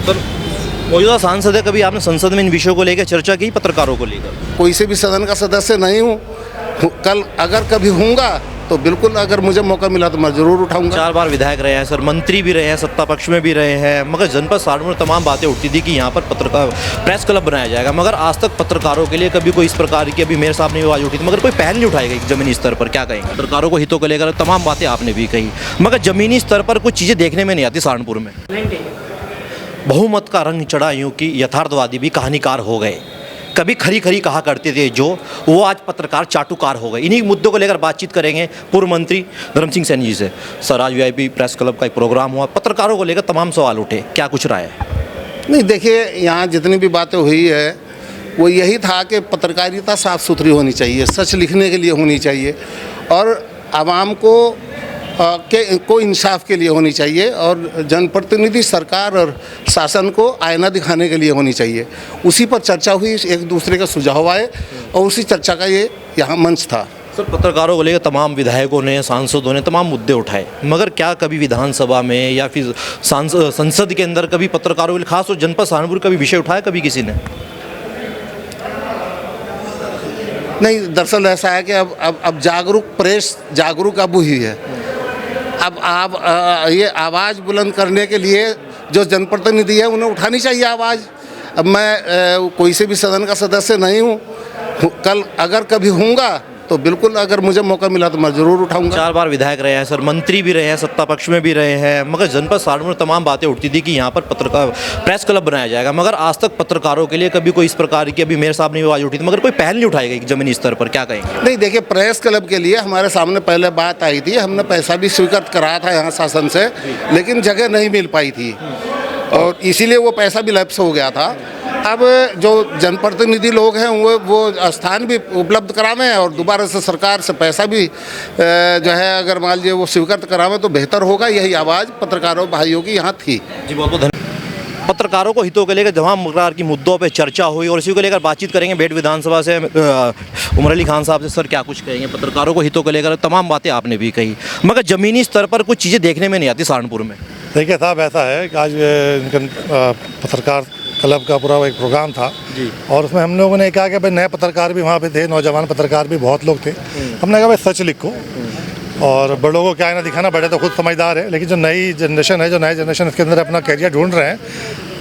Sir, मौजूदा सांसद है, कभी आपने संसद में इन विषयों को लेकर चर्चा की पत्रकारों को लेकर? कोई से भी सदन का सदस्य नहीं हूँ। कल अगर कभी होऊंगा तो बिल्कुल, अगर मुझे मौका मिला तो मैं ज़रूर उठाऊंगा। 4 बार विधायक रहे हैं सर, मंत्री भी रहे हैं, सत्ता पक्ष में भी रहे हैं, मगर जनपद सहारनपुर में तमाम बातें उठती थी कि यहाँ पर पत्रकार प्रेस क्लब बनाया जाएगा, मगर आज तक पत्रकारों के लिए कभी कोई इस प्रकार की, अभी मेयर साहब ने आवाज़ उठी थी, मगर कोई पहल नहीं उठाई गई ज़मीनी स्तर पर। क्या कहेंगे? पत्रकारों को हितों को लेकर तमाम बातें आपने भी कही, मगर ज़मीनी स्तर पर कुछ चीज़ें देखने में नहीं आती सहारनपुर में। बहुमत का रंग चढ़ा यूँ कि यथार्थवादी भी कहानीकार हो गए। कभी खरी खरी कहा करते थे जो, वो आज पत्रकार चाटुकार हो गए। इन्हीं मुद्दों को लेकर बातचीत करेंगे पूर्व मंत्री धर्म सिंह सैनी जी से। सर, आज वीआईपी प्रेस क्लब का एक प्रोग्राम हुआ, पत्रकारों को लेकर तमाम सवाल उठे, क्या कुछ राय है? नहीं, देखिए, यहाँ जितनी भी बातें हुई है वो यही था कि पत्रकारिता साफ़ सुथरी होनी चाहिए, सच लिखने के लिए होनी चाहिए, और आवाम को इंसाफ के लिए होनी चाहिए, और जनप्रतिनिधि सरकार और शासन को आईना दिखाने के लिए होनी चाहिए। उसी पर चर्चा हुई, एक दूसरे का सुझाव आए, और उसी चर्चा का ये यहाँ मंच था। सर, पत्रकारों को लेकर तमाम विधायकों ने, सांसदों ने तमाम मुद्दे उठाए, मगर क्या कभी विधानसभा में या फिर संसद के अंदर कभी पत्रकारों के लिए, खास और जनपद सहारनपुर कभी विषय उठाया कभी किसी ने? नहीं, दरअसल ऐसा है कि अब जागरूक प्रेस जागरूक अब हुई है। अब आप ये आवाज़ बुलंद करने के लिए जो जनप्रतिनिधि है उन्हें उठानी चाहिए आवाज़। अब मैं कोई से भी सदन का सदस्य नहीं हूँ। कल अगर कभी होऊंगा तो बिल्कुल, अगर मुझे मौका मिला तो मैं ज़रूर उठाऊंगा। 4 बार विधायक रहे हैं सर, मंत्री भी रहे हैं, सत्ता पक्ष में भी रहे हैं, मगर जनपद सहारनपुर में तमाम बातें उठती थी कि यहाँ पर पत्रकार प्रेस क्लब बनाया जाएगा, मगर आज तक पत्रकारों के लिए कभी कोई इस प्रकार की, अभी मेयर साहब ने आवाज़ उठी थी, मगर कोई पहल नहीं उठाई गई ज़मीनी स्तर पर। क्या कहेंगे? नहीं, देखिए, प्रेस क्लब के लिए हमारे सामने पहले बात आई थी, हमने पैसा भी स्वीकृत कराया था यहाँ शासन से, लेकिन जगह नहीं मिल पाई थी, और इसीलिए वो पैसा भी लैप्स हो गया था। अब जो जनप्रतिनिधि लोग हैं वो स्थान भी उपलब्ध करावें, और दोबारा से सरकार से पैसा भी जो है, अगर मान लीजिए वो स्वीकृत करावें तो बेहतर होगा। यही आवाज़ पत्रकारों भाइयों की यहाँ थी। जी, बहुत बहुत धन्यवाद। पत्रकारों को हितों को लेकर तमाम प्रकार की मुद्दों पर चर्चा हुई, और इसी को लेकर बातचीत करेंगे बेट विधानसभा से उमर अली खान साहब से। सर, क्या कुछ कहेंगे? पत्रकारों को हितों को लेकर तमाम बातें आपने भी कही, मगर ज़मीनी स्तर पर कुछ चीज़ें देखने में नहीं आती सहारनपुर में। देखिए साहब, ऐसा है कि आज पत्रकार क्लब का पूरा एक प्रोग्राम था जी, और उसमें हम लोगों ने कहा कि भाई नए पत्रकार भी वहाँ पे थे, नौजवान पत्रकार भी बहुत लोग थे। हमने कहा भाई सच लिखो, और बड़ों को क्या है ना दिखाना, बड़े तो खुद समझदार है, लेकिन जो नई जनरेशन है, जो नए जनरेशन इसके अंदर अपना कैरियर ढूंढ रहे हैं,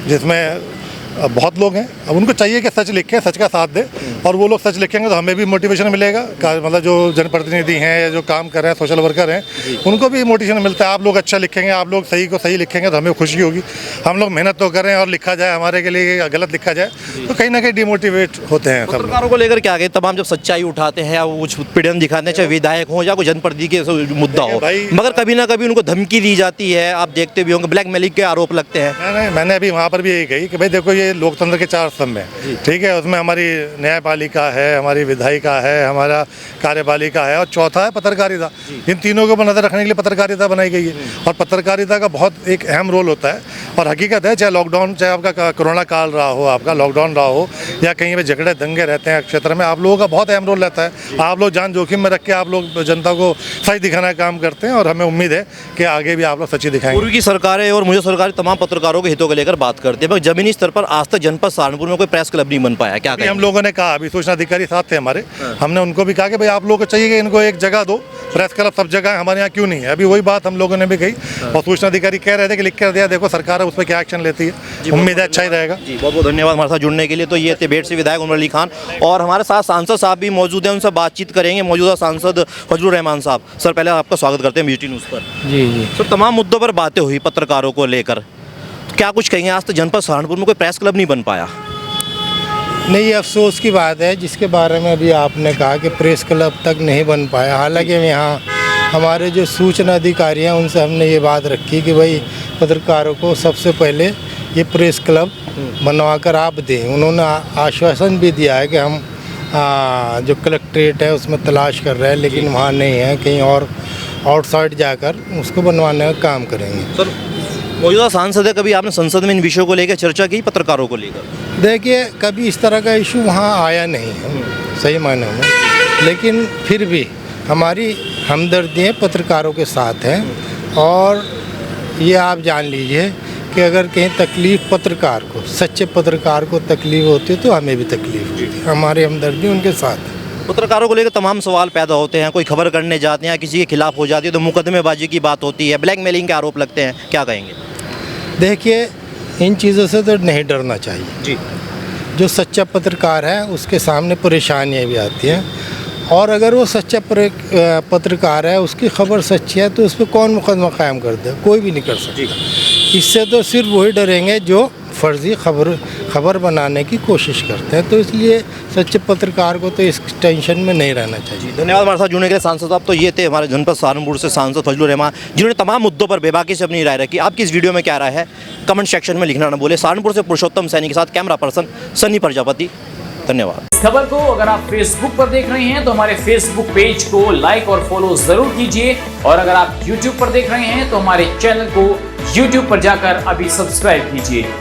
जिसमें बहुत लोग हैं, अब उनको चाहिए कि सच लिखें, सच का साथ दें, और वो लोग सच लिखेंगे तो हमें भी मोटिवेशन मिलेगा। मतलब जो जनप्रतिनिधि हैं या जो काम कर रहे हैं, सोशल वर्कर हैं, उनको भी मोटिवेशन मिलता है। आप लोग अच्छा लिखेंगे, आप लोग सही को सही लिखेंगे तो हमें खुशी होगी। हम लोग मेहनत तो कर रहे हैं, और लिखा जाए हमारे के लिए गलत लिखा जाए तो कहीं ना कहीं डिमोटिवेट होते हैं। पत्रकारों को लेकर क्या कहे, तमाम जब सच्चाई उठाते हैं या वो कुछ पीड़न दिखाते हैं, चाहे विधायक हो या कोई जनप्रतिनिधि के मुद्दा हो, मगर कभी ना कभी उनको धमकी दी जाती है। आप देखते भी होंगे, ब्लैकमेलिंग के आरोप लगते हैं। नहीं, मैंने अभी वहाँ पर भी यही कही कि भाई देखो, ये लोकतंत्र के 4 स्तंभ है, ठीक है, उसमें हमारी न्यायपालिका है, हमारी विधायिका है, हमारा कार्यपालिका है, और चौथा है पत्रकारिता। इन तीनों के ऊपर नजर रखने के लिए पत्रकारिता बनाई गई है, और पत्रकारिता का बहुत एक अहम रोल होता है। और हकीकत है, चाहे लॉकडाउन, चाहे आपका कोरोना काल रहा हो, आपका लॉकडाउन रहा हो, या कहीं पे झगड़े दंगे रहते हैं क्षेत्र में, आप लोगों का बहुत अहम रोल रहता है। आप लोग जान जोखिम में रख के आप लोग जनता को सही दिखाने का काम करते हैं, और हमें उम्मीद है कि आगे भी आप लोग सच्ची दिखाएंगे। पूर्व की सरकारें और मुझे सरकारें तमाम पत्रकारों के हितों को लेकर बात करते हैं, मगर जमीनी स्तर पर आज तक जनपद सहारनपुर में कोई प्रेस क्लब नहीं बन पाया। क्या हम लोगों ने कहा, अभी सूचना अधिकारी साथ थे हमारे, हमने उनको भी कहा कि भाई आप लोगों को चाहिए कि इनको एक जगह दो, प्रेस क्लब सब जगह है, हमारे यहाँ क्यों नहीं है? अभी वही बात हम लोगों ने भी कही, और सूचना अधिकारी कह रहे थे कि लिख कर दिया, देखो सरकार उस पर क्या एक्शन लेती है। उम्मीद है अच्छा ही रहेगा। जी, बहुत बहुत धन्यवाद हमारे साथ जुड़ने के लिए। तो ये थे बेट से विधायक उमर अली खान, और हमारे साथ सांसद साहब भी मौजूद हैं, उनसे बातचीत करेंगे। मौजूदा सांसद फजलुर रहमान साहब। सर, पहले आपका स्वागत करते हैं BGT न्यूज़ पर। जी। सर, तमाम मुद्दों पर बातें हुई पत्रकारों को लेकर, क्या कुछ कहेंगे? आज तक जनपद सहारनपुर में कोई प्रेस क्लब नहीं बन पाया। नहीं, ये अफसोस की बात है, जिसके बारे में अभी आपने कहा कि प्रेस क्लब तक नहीं बन पाया। हालांकि यहाँ हमारे जो सूचना अधिकारी हैं उनसे हमने ये बात रखी कि भाई पत्रकारों को सबसे पहले ये प्रेस क्लब बनवाकर आप दें। उन्होंने आश्वासन भी दिया है कि हम जो कलेक्ट्रेट है उसमें तलाश कर रहे हैं, लेकिन वहाँ नहीं है, कहीं और आउटसाइड जाकर उसको बनवाने का काम करेंगे। सर, मौजूदा सांसद है, कभी आपने संसद में इन विषयों को लेकर चर्चा की पत्रकारों को लेकर? देखिए, कभी इस तरह का इशू वहाँ आया नहीं है सही मायने में, लेकिन फिर भी हमारी हमदर्दियाँ पत्रकारों के साथ हैं। और ये आप जान लीजिए कि अगर कहीं तकलीफ़ पत्रकार को, सच्चे पत्रकार को तकलीफ़ होती है तो हमें भी तकलीफ़ होती है, हमारे हमदर्दी उनके साथ है। पत्रकारों को लेकर तमाम सवाल पैदा होते हैं, कोई खबर करने जाते हैं किसी के खिलाफ हो जाती है तो मुकदमेबाजी की बात होती है, ब्लैकमेलिंग के आरोप लगते हैं, क्या कहेंगे? देखिए, इन चीज़ों से तो नहीं डरना चाहिए जी। जो सच्चा पत्रकार है उसके सामने परेशानियाँ भी आती हैं, और अगर वो सच्चा पत्रकार है, उसकी खबर सच्ची है, तो उस पर कौन मुकदमा कायम कर दे? कोई भी नहीं कर सकता। इससे तो सिर्फ वही डरेंगे जो फर्जी खबर बनाने की कोशिश करते हैं। तो इसलिए सच्चे पत्रकार को तो इस टेंशन में नहीं रहना चाहिए। धन्यवाद हमारे साथ जुड़ने के लिए सांसद साहब। तो ये थे हमारे जनपद सहारनपुर से सांसद फजलुर रहमान, जिन्होंने तमाम मुद्दों पर बेबाकी से अपनी राय रखी। आपकी इस वीडियो में क्या राय है, कमेंट सेक्शन में लिखना न भूलें। सहारनपुर से पुरुषोत्तम सैनी के साथ कैमरा पर्सन सन्नी प्रजापति। धन्यवाद। इस खबर को अगर आप फेसबुक पर देख रहे हैं तो हमारे फेसबुक पेज को लाइक और फॉलो जरूर कीजिए, और अगर आप यूट्यूब पर देख रहे हैं तो हमारे चैनल को यूट्यूब पर जाकर अभी सब्सक्राइब कीजिए।